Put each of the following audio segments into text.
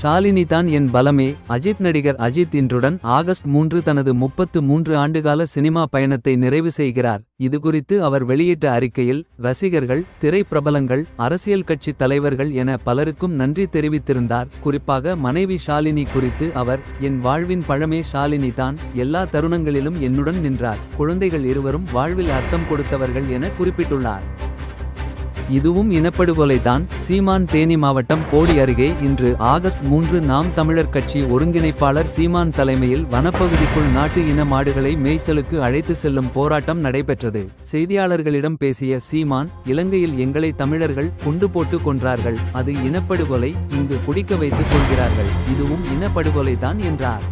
ஷாலினி தான் என் பலமே. அஜித். நடிகர் அஜித் இன்றுடன் ஆகஸ்ட் 3 தனது 33 ஆண்டுகால சினிமா பயணத்தை நிறைவு செய்கிறார். இதுகுறித்து அவர் வெளியிட்ட அறிக்கையில் ரசிகர்கள், திரை பிரபலங்கள், அரசியல் கட்சி தலைவர்கள் என பலருக்கும் நன்றி தெரிவித்திருந்தார். குறிப்பாக மனைவி ஷாலினி குறித்து அவர், என் வாழ்வின் பழமே ஷாலினி தான். எல்லா தருணங்களிலும் என்னுடன் நின்றார். குழந்தைகள் இருவரும் வாழ்வில் அர்த்தம் கொடுத்தவர்கள் என குறிப்பிட்டுள்ளார். இதுவும் இனப்படுகொலைதான். சீமான். தேனி மாவட்டம் போடி அருகே இன்று ஆகஸ்ட் 3 நாம் தமிழர் கட்சி ஒருங்கிணைப்பாளர் சீமான் தலைமையில் வனப்பகுதிக்குள் நாட்டு இன மாடுகளை மேய்ச்சலுக்கு அழைத்து செல்லும் போராட்டம் நடைபெற்றது. செய்தியாளர்களிடம் பேசிய சீமான், இலங்கையில் எங்களை தமிழர்கள் குண்டு போட்டு கொன்றார்கள். அது இனப்படுகொலை. இங்கு குடிக்க வைத்துக் கொள்கிறார்கள். இதுவும் இனப்படுகொலைதான் என்றார்.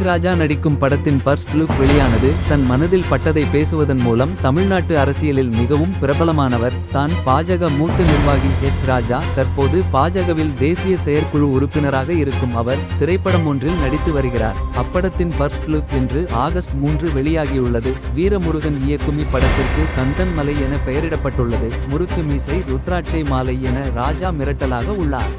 ராஜா நடிக்கும் படத்தின் ஃபர்ஸ்ட் லுக் வெளியானது. தன் மனதில் பட்டதை பேசுவதன் மூலம் தமிழ்நாட்டு அரசியலில் மிகவும் பிரபலமானவர். தான் பாஜக மூத்த நிர்வாகி ராஜா. தற்போது பாஜகவில் தேசிய செயற்குழு உறுப்பினராக இருக்கும் அவர் திரைப்படம் ஒன்றில் நடித்து வருகிறார். அப்படத்தின் ஃபர்ஸ்ட் லுக் இன்று ஆகஸ்ட் 3 வெளியாகியுள்ளது. வீரமுருகன் இயக்கும் இப்படத்திற்கு கந்தன் மலை என பெயரிடப்பட்டுள்ளது. முறுக்கு மீசை, ருத்ராட்சை மாலை என ராஜா மிரட்டலாக உள்ளார்.